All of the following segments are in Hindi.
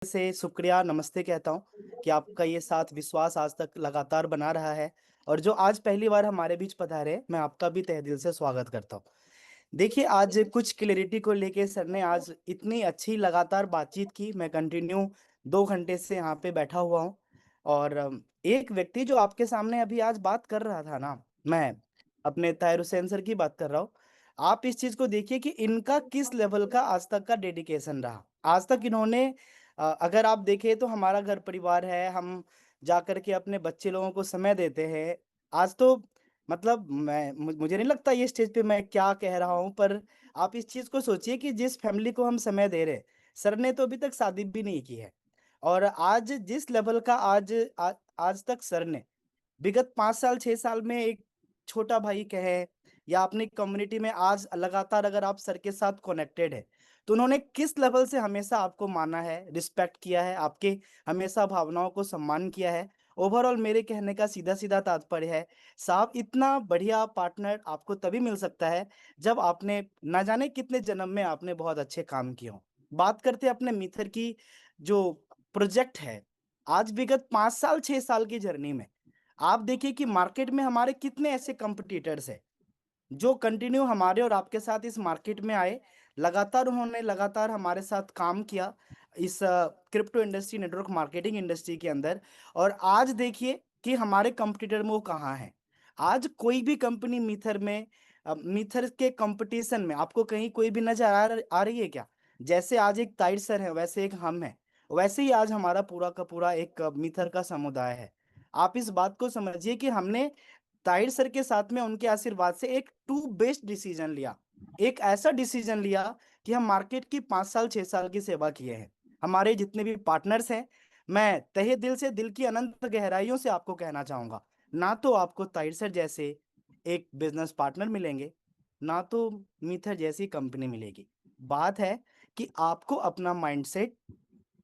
से शुक्रिया नमस्ते कहता हूँ कि आपका ये साथ विश्वास आज तक लगातार बना रहा है। और जो आज पहली बार हमारे बीच पधारे, मैं आपका भी तहे दिल से स्वागत करता हूँ। देखिए, आज कुछ क्लैरिटी को लेके सर ने आज इतनी अच्छी लगातार बातचीत की। मैं कंटिन्यू 2 घंटे से यहाँ पे बैठा हुआ हूँ। और एक व्यक्ति जो आपके सामने अभी आज बात कर रहा था ना, मैं अपने ताहिर हुसैन सर की बात कर रहा हूँ। आप इस चीज को देखिए कि इनका किस लेवल का आज तक का डेडिकेशन रहा। आज तक इन्होंने अगर आप देखें तो हमारा घर परिवार है, हम जाकर के अपने बच्चे लोगों को समय देते हैं। आज तो मतलब मुझे नहीं लगता ये स्टेज पे मैं क्या कह रहा हूँ, पर आप इस चीज को सोचिए कि जिस फैमिली को हम समय दे रहे हैं, सर ने तो अभी तक शादी भी नहीं की है। और आज जिस लेवल का आज तक सर ने विगत 5 साल 6 साल में एक छोटा भाई कहे या अपनी कम्युनिटी में आज लगातार अगर आप सर के साथ कनेक्टेड है, तो उन्होंने किस लेवल से हमेशा आपको माना है, रिस्पेक्ट किया है, आपके हमेशा भावनाओं को सम्मान किया है। ओवरऑल मेरे कहने का सीधा सीधा तात्पर्य है, साहब इतना बढ़िया पार्टनर आपको तभी मिल सकता है जब आपने ना जाने कितने जन्म में आपने बहुत अच्छे काम किए हों। बात करते हैं अपने मित्र की, जो प्रोजेक्ट है, आज विगत 5 साल 6 साल की जर्नी में आप देखिए कि मार्केट में हमारे कितने ऐसे कंपटीटर्स हैं जो कंटिन्यू हमारे और आपके साथ इस मार्केट में आए। लगातार उन्होंने लगातार हमारे साथ काम किया इस crypto industry, network marketing industry के अंदर। और आज देखिए कि हमारे कंपटीटर में वो कहाँ है। आज कोई भी कंपनी मीथर में, मीथर के कंपटीशन में आपको कहीं कोई भी नजर आ रही है क्या? जैसे आज एक ताइर सर है, वैसे एक हम है, वैसे ही आज हमारा पूरा का पूरा एक मीथर का समुदाय है। आप इस बात को समझिए कि हमने ताहिर सर के साथ में उनके आशीर्वाद से एक टू बेस्ड डिसीजन लिया। एक ऐसा डिसीजन लिया कि हम मार्केट की 5 साल 6 साल की सेवा किए हैं। हमारे जितने भी पार्टनर्स हैं, मैं तहे दिल से, दिल की अनंत गहराइयों से आपको कहना चाहूंगा, ना तो आपको ताहिर सर जैसे एक बिजनेस पार्टनर मिलेंगे, ना तो मीथर जैसी कंपनी मिलेगी। बात है कि आपको अपना माइंडसेट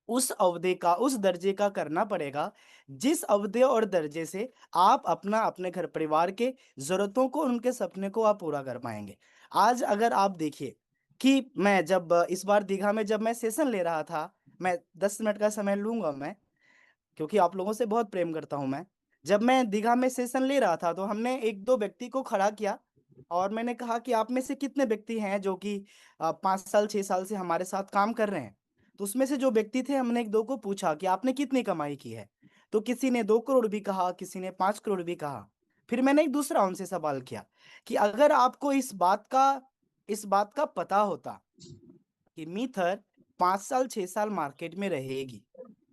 उस अवधि का, उस दर्जे का करना पड़ेगा जिस अवधि और दर्जे से आप अपना, अपने घर परिवार के जरूरतों को, उनके सपने को आप पूरा कर पाएंगे। आज अगर आप देखिए कि मैं जब इस बार दीघा में जब मैं सेशन ले रहा था, मैं 10 मिनट का समय लूंगा मैं, क्योंकि आप लोगों से बहुत प्रेम करता हूं मैं। जब मैं दीघा में सेशन ले रहा था तो हमने एक दो व्यक्ति को खड़ा किया और मैंने कहा कि आप में से कितने व्यक्ति हैं जो कि 5 साल 6 साल से हमारे साथ काम कर रहे हैं। तो उसमें से जो व्यक्ति थे, हमने एक दो को पूछा कि आपने कितनी कमाई की है। तो किसी ने 2 करोड़ भी कहा, किसी ने 5 करोड़ भी कहा। फिर मैंने एक दूसरा उनसे सवाल किया कि अगर आपको इस बात का पता होता कि मीथर 5 साल 6 साल मार्केट में रहेगी,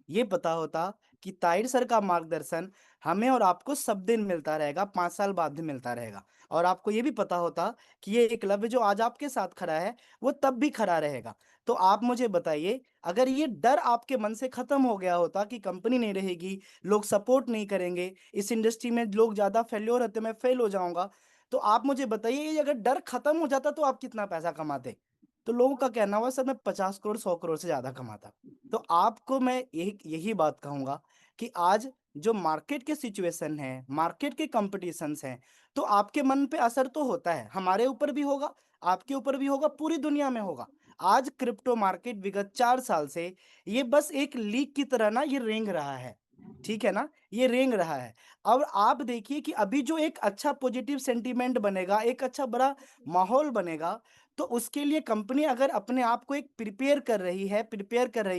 ये पता होता कि ताहिर सर का मार्गदर्शन हमें और आपको सब दिन मिलता रहेगा, 5 साल बाद भी मिलता रहेगा, और आपको ये भी पता होता कि ये एकलव्य जो आज आपके साथ खड़ा है वो तब भी खड़ा रहेगा, तो आप मुझे बताइए, अगर ये डर आपके मन से खत्म हो गया होता कि कंपनी नहीं रहेगी, लोग सपोर्ट नहीं करेंगे, इस इंडस्ट्री में लोग ज्यादा फेल्योर होते, मैं फेल हो जाऊंगा, तो आप मुझे बताइए, ये अगर डर खत्म हो जाता तो आप कितना पैसा कमाते? तो लोगों का कहना हुआ, सर मैं 50 करोड़ 100 करोड़ से ज्यादा कमाता। तो आपको मैं यही यही बात कहूंगा कि आज जो मार्केट के सिचुएशन है, मार्केट के कॉम्पिटिशन्स हैं, तो आपके मन पे असर तो होता है, हमारे ऊपर भी होगा, आपके ऊपर भी होगा, पूरी दुनिया में होगा। आज क्रिप्टो मार्केट विगत 4 साल से ये बस एक लीक की तरह ना ये रेंग रहा है, ठीक है ना, ये रेंग रहा है। अब आप देखिए कि अभी जो एक अच्छा पॉजिटिव सेंटीमेंट बनेगा, एक अच्छा बड़ा माहौल बनेगा, तो उसके लिए कंपनी अगर अपने आप को एक प्रिपेयर कर रही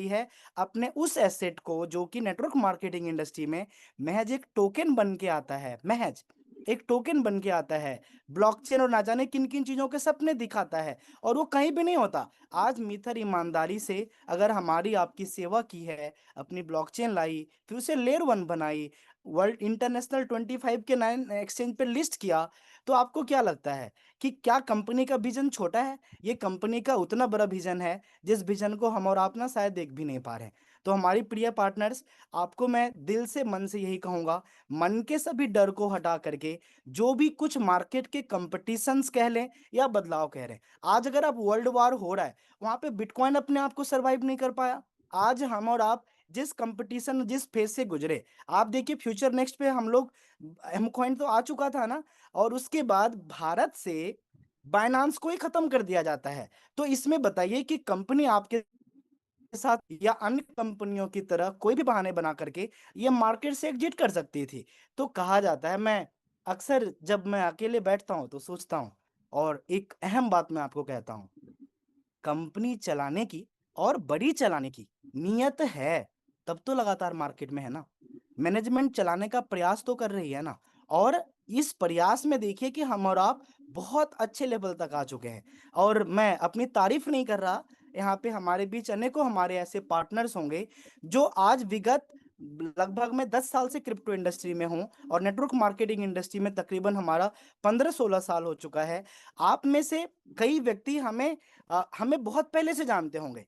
है अपने उस एसेट को जो कि नेटवर्क मार्केटिंग इंडस्ट्री में महज एक टोकन बन के आता है, महज एक टोकन बन के आता है, ब्लॉकचेन और ना जाने किन किन चीजों के सपने दिखाता है, और वो कहीं भी नहीं होता। आज मीथर ईमानदारी से अगर हमारी आपकी सेवा की है, अपनी ब्लॉकचेन लाई, फिर उसे लेयर 1 बनाई, वर्ल्ड इंटरनेशनल 25 के 9 एक्सचेंज पे लिस्ट किया, तो आपको क्या लगता है कि क्या कंपनी का विजन छोटा है? ये कंपनी का उतना बड़ा विजन है जिस विजन को हम और आप ना शायद देख भी नहीं पा रहे हैं। तो हमारी प्रिय पार्टनर्स, आपको मैं दिल से, मन से यही कहूंगा, मन के सभी डर को हटा करके जो भी कुछ मार्केट के कंपटीशंस कह लें या बदलाव कह रहे हैं, आज अगर आप वर्ल्ड वार हो रहा है, वहां पे बिटकॉइन अपने आप को सरवाइव नहीं कर पाया। आज हम और आप जिस कंपटीशन, जिस फेज से गुजरे, आप देखिए फ्यूचर नेक्स्ट पे हम लोग, एम कॉइन तो आ चुका था ना, और उसके बाद भारत से बायनांस को ही खत्म कर दिया जाता है। तो इसमें बताइए कि कंपनी आपके के साथ या अन्य कंपनियों की तरह कोई भी बहाने बना करके ये मार्केट से एग्जिट कर सकती थी। तो कहा जाता है, मैं अक्सर जब मैं अकेले बैठता हूँ तो सोचता हूँ, और एक अहम बात मैं आपको कहता हूँ, कंपनी चलाने की और बड़ी चलाने की नियत है, तब तो लगातार मार्केट में है ना। मैनेजमेंट चलाने का प्रयास तो कर रही है ना, और इस प्रयास में देखिए कि हम और आप बहुत अच्छे लेवल तक आ चुके हैं। और मैं अपनी तारीफ नहीं कर रहा, यहाँ पे हमारे बीच अनेकों हमारे ऐसे पार्टनर्स होंगे जो आज विगत लगभग मैं 10 साल से क्रिप्टो इंडस्ट्री में हूँ, और नेटवर्क मार्केटिंग इंडस्ट्री में तकरीबन हमारा 15-16 साल हो चुका है। आप में से कई व्यक्ति हमें बहुत पहले से जानते होंगे।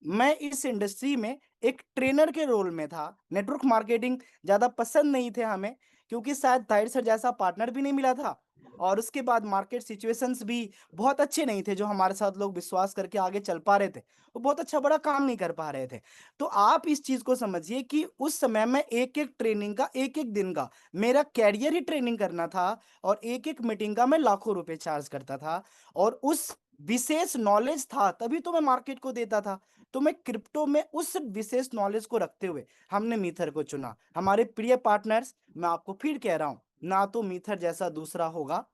मैं इस इंडस्ट्री में एक ट्रेनर के रोल में था। नेटवर्क मार्केटिंग ज़्यादा पसंद नहीं थे हमें, क्योंकि शायद ताहिर सर जैसा पार्टनर भी नहीं मिला था, और उसके बाद मार्केट सिचुएशंस भी बहुत अच्छे नहीं थे, जो हमारे साथ लोग विश्वास करके आगे चल पा रहे थे, वो बहुत अच्छा बड़ा काम नहीं कर पा रहे थे। तो आप इस चीज़ को समझिए कि उस समय मैं एक-एक ट्रेनिंग का, एक-एक दिन का, मेरा कैरियर ही ट्रेनिंग करना था, और एक-एक मीटिंग का मैं लाखों रुपए चार्ज करता था, और उस विशेष नॉलेज था तभी तो मैं मार्केट को देता था। तो मैं क्रिप्टो में उस विशेष नॉलेज को रखते हुए हमने मीथर को चुना। हमारे प्रिय पार्टनर्स, मैं आपको फिर कह रहा हूँ, ना तो मीथर जैसा दूसरा होगा,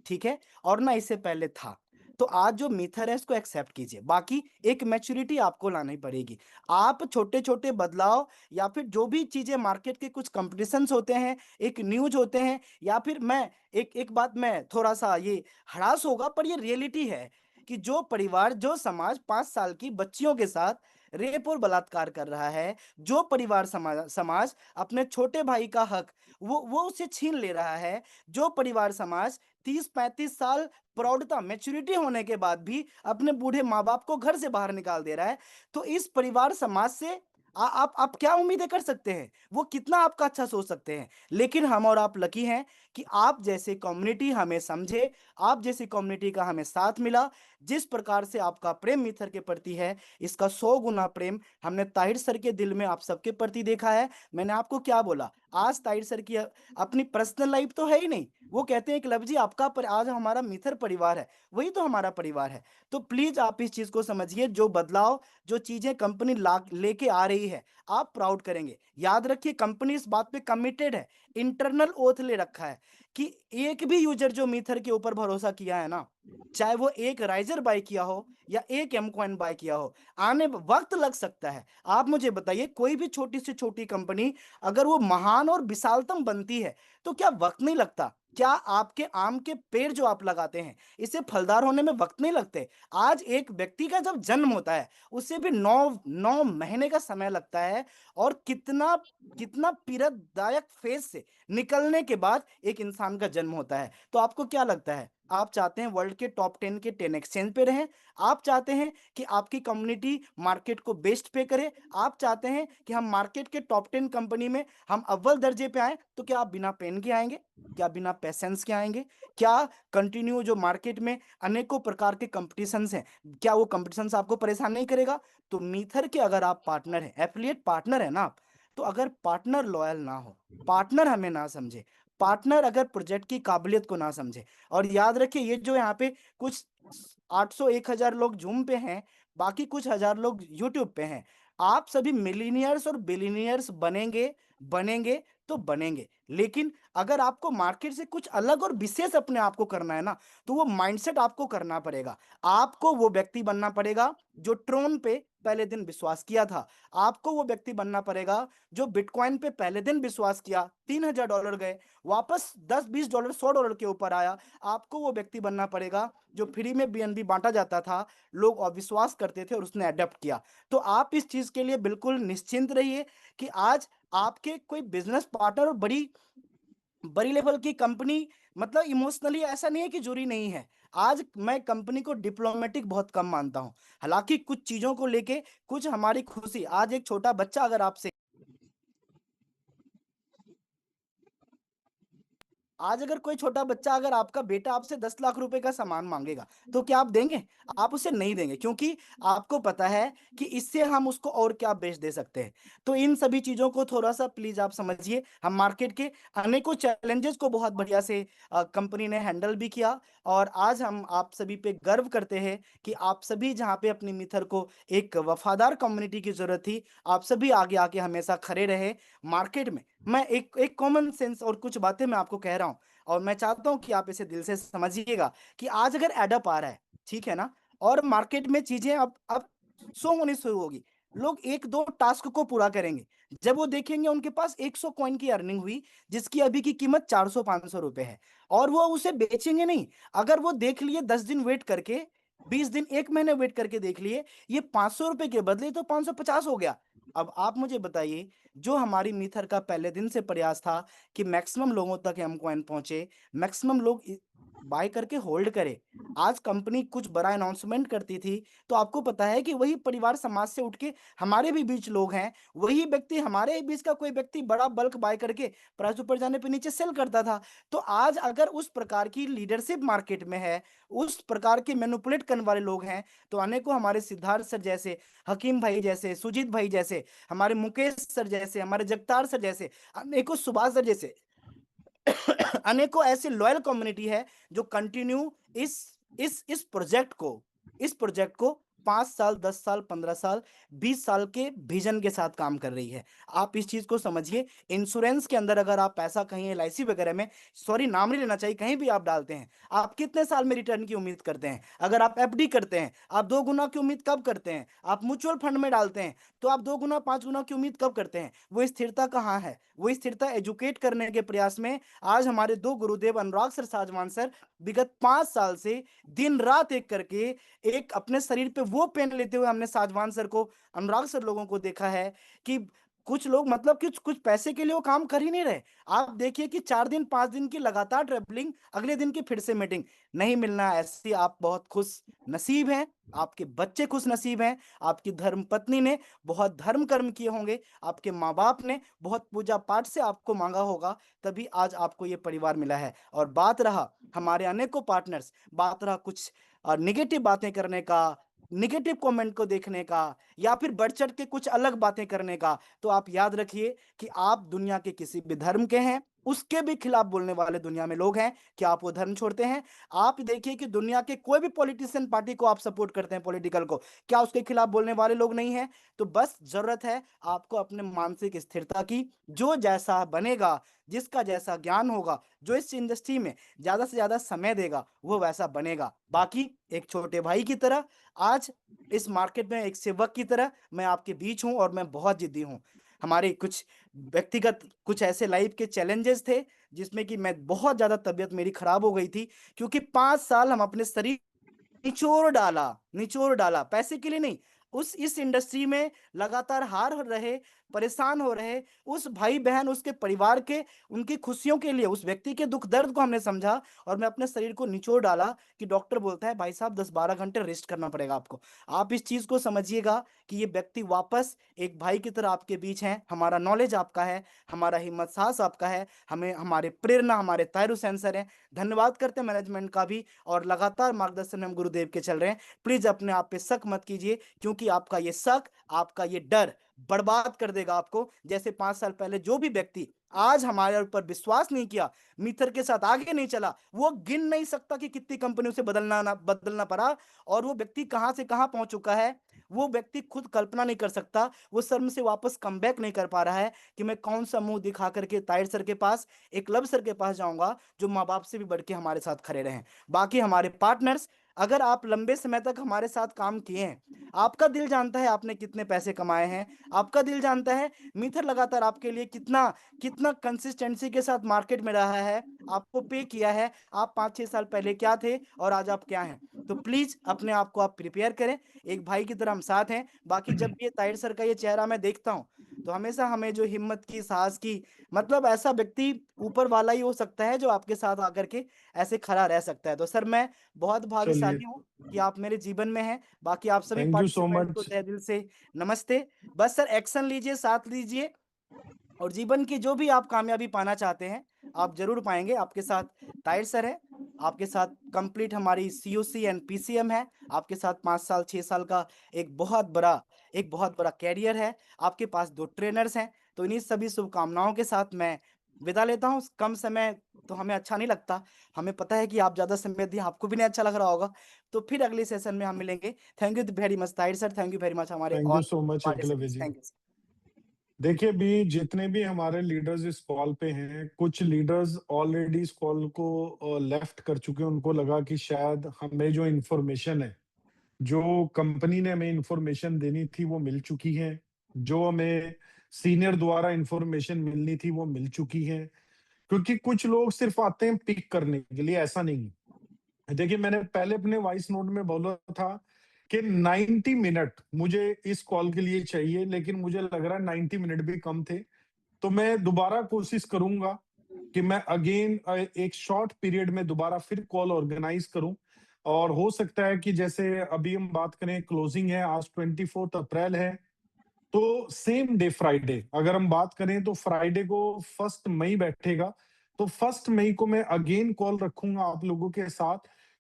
ठीक है? और ना इससे पहले था। तो आज जो मीथर है इसको एक्सेप्ट कीजिए। बाकी एक मैच्योरिटी आपको लानी पड़ेगी। आप छोटे-छोटे बदलाव, या फिर जो भी चीज़ें मार्केट के कुछ कॉम्पिटिशन्स होते हैं, एक न्यूज़ होते हैं, या फिर मैं एक एक बात में थोड़ा-सा ये हड़ास होगा, पर ये रियलिटी है कि जो परिवार, जो समाज 5 साल की बच्चियों के साथ रेप और बलात्कार कर रहा है, जो परिवार समाज अपने छोटे भाई का हक वो उसे छीन ले रहा है, जो परिवार समाज 30-35 साल प्रौढ़ता, मैच्योरिटी होने के बाद भी अपने बूढ़े माँ-बाप को घर से बाहर निकाल दे रहा है, तो इस परिवार समाज से आप क्या उम्मीदें कर सकते हैं? वो कितना आपका अच्छा सोच सकते हैं? लेकिन हम और आप लकी हैं कि आप जैसे कम्युनिटी हमें समझे, आप जैसी कम्युनिटी का हमें साथ मिला। जिस प्रकार से आपका प्रेम मित्र के प्रति है, इसका 100 गुना प्रेम हमने ताहिर सर के दिल में आप सबके प्रति देखा है। मैंने आपको क्या बोला? आज ताहिर सर की अपनी पर्सनल लाइफ तो है ही नहीं। वो कहते हैं कि लव जी, आपका आज हमारा मित्र परिवार है, वही तो हमारा परिवार है। तो प्लीज़ आप इस चीज़ को समझिए, जो बदलाव, जो चीज़ें कंपनी ला लेके आ रही है, आप प्राउड करेंगे। याद रखिए, कंपनी इस बात पे कमिटेड है, इंटरनल ओथ ले रखा है कि एक भी यूज़र जो मिथर के ऊपर भरोसा किया है ना, चाहे वो एक राइज़र बाय किया हो या एक एम कॉइन बाय किया हो, आने वक़्त लग सकता है। आप मुझे बताइए, कोई भी छोटी से छोटी कंपनी अगर वो महान और विशालतम बनती है, तो क्या वक़्त नहीं लगता? क्या आपके आम के पेड़ जो आप लगाते हैं, इसे फलदार होने में वक़्त नहीं लगते? आज एक व्यक्ति का जब जन्म होता है, उसे भी 9 महीने का समय लगता है, और कितना कितना पीड़ादायक फ़ेज़ से निकलने के बाद एक इंसान का जन्म होता है। तो आपको क्या लगता है? आप चाहते हैं वर्ल्ड के टॉप 10 के 10 एक्सचेंज पे रहें? आप चाहते हैं कि आपकी कम्युनिटी मार्केट को बेस्ट पे करे? आप चाहते हैं कि हम मार्केट के टॉप 10 कंपनी में हम अव्वल दर्जे पे आएँ? तो क्या आप बिना पेन के आएँगे? क्या बिना पैशंस के आएँगे? क्या कंटिन्यू जो मार्केट में अनेकों प्रकार के कॉम्पिटिशन्स हैं, क्या वो कॉम्पिटिशन्स आपको परेशान नहीं करेगा? तो मीथर के अगर आप पार्टनर हैं, एफ़िलिएट पार्टनर हैं ना आप, तो अगर पार्टनर लॉयल ना हो, पार्टनर हमें ना समझे, पार्टनर अगर प्रोजेक्ट की काबिलियत को ना समझे, और याद रखिए, ये जो यहाँ पे कुछ 800-1000 लोग ज़ूम पे हैं, बाकी कुछ हज़ार लोग यूट्यूब पे हैं। आप सभी मिलियनियर्स और बिलियनियर्स बनेंगे, बनेंगे तो बनेंगे। लेकिन अगर आपको मार्केट से कुछ अलग और विशेष अपने आप को करना है ना, तो वो माइंडसेट आपको करना पड़ेगा। आपको वो व्यक्ति बनना पड़ेगा जो ट्रोन पे पहले दिन विश्वास किया था। आपको वो व्यक्ति बनना पड़ेगा जो बिटकॉइन पे पहले दिन विश्वास किया, $3000 गए, वापस $10-20, $100 के ऊपर आया। आपको वो व्यक्ति बनना पड़ेगा जो फ्री में बीएनबी बाँटा जाता था, लोग अविश्वास करते थे और उसने अडॉप्ट किया। तो आप इस चीज़ के लिए बिल्कुल निश्चिंत रहिए कि आज आपके कोई बिज़नेस पार्टनर और बड़ी बड़ी लेवल की कंपनी, मतलब इमोशनली ऐसा नहीं है कि जुड़ी नहीं है। आज मैं कंपनी को डिप्लोमेटिक बहुत कम मानता हूँ। हालाँकि कुछ चीज़ों को लेके, कुछ हमारी खुशी, आज एक छोटा बच्चा अगर आपसे आज अगर कोई छोटा बच्चा, अगर आपका बेटा आपसे 10 लाख रुपए का सामान माँगेगा, तो क्या आप देंगे? आप उसे नहीं देंगे, क्योंकि आपको पता है कि इससे हम उसको और क्या बेच दे सकते हैं। तो इन सभी चीज़ों को थोड़ा-सा प्लीज़ आप समझिए। हम मार्केट के अनेकों चैलेंजेस को बहुत बढ़िया से कंपनी ने हैंडल भी किया, और आज हम आप सभी पे गर्व करते हैं कि आप सभी जहाँ पे अपनी मिथर को एक वफ़ादार कम्युनिटी की ज़रूरत थी, आप सभी आगे आके हमेशा खड़े रहे मार्केट में। मैं एक एक कॉमन सेंस और कुछ बातें मैं आपको कह रहा हूँ, और मैं चाहता हूँ कि आप इसे दिल से समझिएगा कि आज अगर एडअप आ रहा है, ठीक है ना? और मार्केट में चीज़ें अब शो होनी शुरू होगी। लोग 1-2 टास्क को पूरा करेंगे। जब वो देखेंगे उनके पास 100 कॉइन की अर्निंग हुई, जिसकी अभी की कीमत 400-500 रुपए है, और वो उसे बेचेंगे नहीं। अगर वो देख लिए 10 दिन वेट करके, 20 दिन, 1 महीने वेट करके देख लिए, ये 500 रुपए के बदले तो 550 हो गया। अब आप मुझे बताइए, जो हमारी मीथर का पहले दिन से प्रयास था कि मैक्सिमम लोगों तक हम कॉइन पहुँचे, मैक्सिमम लोग बाय करके होल्ड करें। आज कंपनी कुछ बड़ा अनाउंसमेंट करती थी, तो आपको पता है कि वही परिवार समाज से उठ के हमारे भी बीच लोग हैं, वही व्यक्ति, हमारे ही बीच का कोई व्यक्ति बड़ा बल्क बाय करके प्राइस ऊपर जाने पे नीचे सेल करता था। तो आज अगर उस प्रकार की लीडरशिप मार्केट में है, उस प्रकार के मैनिपुलेट करने वाले लोग हैं, तो अनेकों हमारे सिद्धार्थ सर जैसे, हकीम भाई जैसे, सुजीत भाई जैसे, हमारे मुकेश सर जैसे, हमारे जगतार सर जैसे, अनेकों सुभाष सर जैसे अनेकों ऐसे लॉयल कम्युनिटी है जो कंटिन्यू इस प्रोजेक्ट को 5 साल, 10 साल, 15 साल, 20 साल के विजन के साथ काम कर रही है। आप इस चीज़ को समझिए। इंश्योरेंस के अंदर अगर आप पैसा कहीं एलआईसी वगैरह में, सॉरी नाम नहीं लेना चाहिए, कहीं भी आप डालते हैं, आप कितने साल में रिटर्न की उम्मीद करते हैं? अगर आप एफडी करते हैं, आप 2 गुना की उम्मीद कब करते हैं? आप म्यूचुअल फंड में डालते हैं, तो आप 2 गुना, 5 गुना की उम्मीद कब करते हैं? वो स्थिरता कहाँ है? वो स्थिरता एजुकेट करने के प्रयास में आज हमारे 2 गुरुदेव अनुराग सर, साजवान सर, विगत 5 साल से दिन-रात एक करके एक अपने शरीर पे वो पेन लेते हुए हमने साजवान सर को, अनुराग सर लोगों को देखा है कि कुछ लोग, मतलब कि कुछ पैसे के लिए वो काम कर ही नहीं रहे। आप देखिए कि 4 दिन, 5 दिन की लगातार ट्रैवलिंग, अगले दिन की फिर से मीटिंग, नहीं मिलना ऐसी। आप बहुत खुश नसीब हैं, आपके बच्चे खुश नसीब हैं, आपकी धर्मपत्नी ने बहुत धर्म कर्म किए होंगे, आपके माँ-बाप ने बहुत पूजा-पाठ से आपको माँगा होगा, तभी आज आपको ये परिवार मिला है। और बात रहा हमारे अनेकों पार्टनर्स, बात रहा कुछ नेगेटिव बातें करने का, नेगेटिव कमेंट को देखने का, या फिर बढ़-चढ़ के कुछ अलग बातें करने का, तो आप याद रखिए कि आप दुनिया के किसी भी धर्म के हैं, उसके भी खिलाफ बोलने वाले दुनिया में लोग हैं। क्या आप वो धर्म छोड़ते हैं? आप देखिए कि दुनिया के कोई भी पॉलिटिशियन पार्टी को आप सपोर्ट करते हैं, पॉलिटिकल को, क्या उसके खिलाफ बोलने वाले लोग नहीं हैं? तो बस ज़रूरत है आपको अपने मानसिक स्थिरता की। जो जैसा बनेगा, जिसका जैसा ज्ञान होगा, जो इस इंडस्ट्री में ज़्यादा से ज़्यादा समय देगा, वो वैसा बनेगा। बाकी एक छोटे भाई की तरह, आज इस मार्केट में एक सेवक की तरह मैं आपके बीच हूँ, और मैं बहुत ज़िद्दी हूँ। हमारे कुछ व्यक्तिगत कुछ ऐसे लाइफ़ के चैलेंजेस थे, जिसमें कि मैं बहुत ज़्यादा तबीयत मेरी खराब हो गई थी, क्योंकि 5 साल हम अपने शरीर निचोड़ डाला, पैसे के लिए नहीं। उस इस इंडस्ट्री में लगातार हार हो रहे, परेशान हो रहे, उस भाई-बहन, उसके परिवार के, उनकी खुशियों के लिए, उस व्यक्ति के दुःख-दर्द को हमने समझा, और मैं अपने शरीर को निचोड़ डाला कि डॉक्टर बोलता है, "भाई साहब 10-12 घंटे रेस्ट करना पड़ेगा आपको।" आप इस चीज़ को समझिएगा कि ये व्यक्ति वापस एक भाई की तरह आपके बीच हैं, हमारा नॉलेज आपका है, हमारा हिम्मत साहस आपका है, हमें हमारे प्रेरणा, हमारे ताहिर हुसैन सर हैं। धन्यवाद करते हैं मैनेजमेंट का भी, और लगातार मार्गदर्शन में हम गुरुदेव के चल रहे हैं। प्लीज़ अपने आप पे शक मत कीजिए, क्योंकि आपका ये शक, आपका ये डर बर्बाद कर देगा आपको। जैसे 5 साल पहले जो भी व्यक्ति आज हमारे ऊपर विश्वास नहीं किया, मित्र के साथ आगे नहीं चला, वो गिन नहीं सकता कि कितनी कंपनी उसे बदलना पड़ा, और वो व्यक्ति कहाँ से कहाँ पहुँच चुका है। वो व्यक्ति खुद कल्पना नहीं कर सकता, वो शर्म से वापस कमबैक नहीं कर पा रहा है कि मैं कौन-सा मुँह दिखा कर के ताहिर सर के पास, एकलव्य सर के पास जाऊँगा, जो माँ-बाप से भी बढ़ के हमारे साथ खड़े रहे हैं। बाकी हमारे पार्टनर्स, अगर आप लंबे समय तक हमारे साथ काम किए हैं, आपका दिल जानता है आपने कितने पैसे कमाए हैं, आपका दिल जानता है मिथर लगातार आपके लिए कितना कितना कंसिस्टेंसी के साथ मार्केट में रहा है, आपको पे किया है, आप 5-6 साल पहले क्या थे और आज आप क्या हैं। तो प्लीज़ अपने आप को आप प्रिपेयर करें, एक भाई की तरह हम साथ हैं। बाकी जब भी ये ताहिर सर का ये चेहरा मैं देखता हूँ, तो हमेशा हमें जो हिम्मत की, साहस की, मतलब ऐसा व्यक्ति ऊपर वाला ही हो सकता है जो आपके साथ आकर के ऐसे खड़ा रह सकता है। तो सर मैं बहुत चलिए, भाग्यशाली हूँ कि आप मेरे जीवन में हैं। बाकी आप सभी थैंक यू सो पार्टिसिपेंट्स को मच। तहे दिल से नमस्ते। बस सर एक्शन लीजिए, साथ लीजिए, और जीवन की जो भी आप कामयाबी पाना चाहते हैं, आप ज़रूर पाएँगे आपके साथ ताहिर सर है, आपके साथ कंप्लीट हमारी सीओसी एंड पीसीएम है, आपके साथ 5 साल, 6 साल का एक बहुत बड़ा करियर है, आपके पास 2 ट्रेनर्स हैं। तो इन्हीं सभी शुभकामनाओं के साथ मैं विदा लेता हूँ। कम समय तो हमें अच्छा नहीं लगता, हमें पता है कि आप ज़्यादा समय दिए, आपको भी नहीं अच्छा लग रहा होगा। तो फिर अगले सेशन में हम मिलेंगे। Thank you very much Tahir sir, thank you very much हमारे thank all you so much Eklavya participants. जी। Thank you sir. देखिए, अभी जितने भी हमारे लीडर्स इस कॉल पे हैं, कुछ लीडर्स ऑलरेडी इस कॉल को लेफ्ट कर चुके हैं। उनको लगा कि शायद हमें जो इन्फॉर्मेशन है, जो कंपनी ने हमें इन्फॉर्मेशन देनी थी, वो मिल चुकी है। जो हमें सीनियर द्वारा इन्फॉर्मेशन मिलनी थी, वो मिल चुकी है। क्योंकि कुछ लोग सिर्फ आते हैं पिक करने के लिए, ऐसा नहीं है। देखिए, मैंने पहले अपने वॉइस नोट में बोला था कि 90 मिनट मुझे इस कॉल के लिए चाहिए, लेकिन मुझे लग रहा है 90 मिनट भी कम थे। तो मैं दोबारा कोशिश करूंगा कि मैं अगेन एक शॉर्ट पीरियड में दोबारा फिर कॉल ऑर्गेनाइज करूं। और हो सकता है कि जैसे अभी हम बात करें, क्लोजिंग है आज 24 अप्रैल है, तो सेम डे फ्राइडे अगर हम बात करें तो फ्राइडे को 1 मई बैठेगा। तो 1 मई को मैं अगेन कॉल रखूंगा आप लोगों के साथ,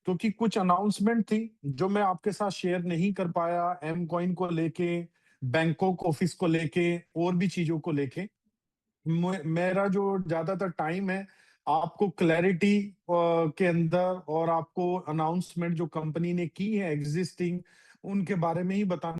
क्योंकि कुछ अनाउंसमेंट थी जो मैं आपके साथ शेयर नहीं कर पाया, एम कॉइन को लेके, बैंकॉक ऑफिस को लेके, और भी चीजों को लेके। मेरा जो ज्यादातर टाइम है आपको क्लैरिटी के अंदर और आपको अनाउंसमेंट जो कंपनी ने की है एग्जिस्टिंग, उनके बारे में ही बताना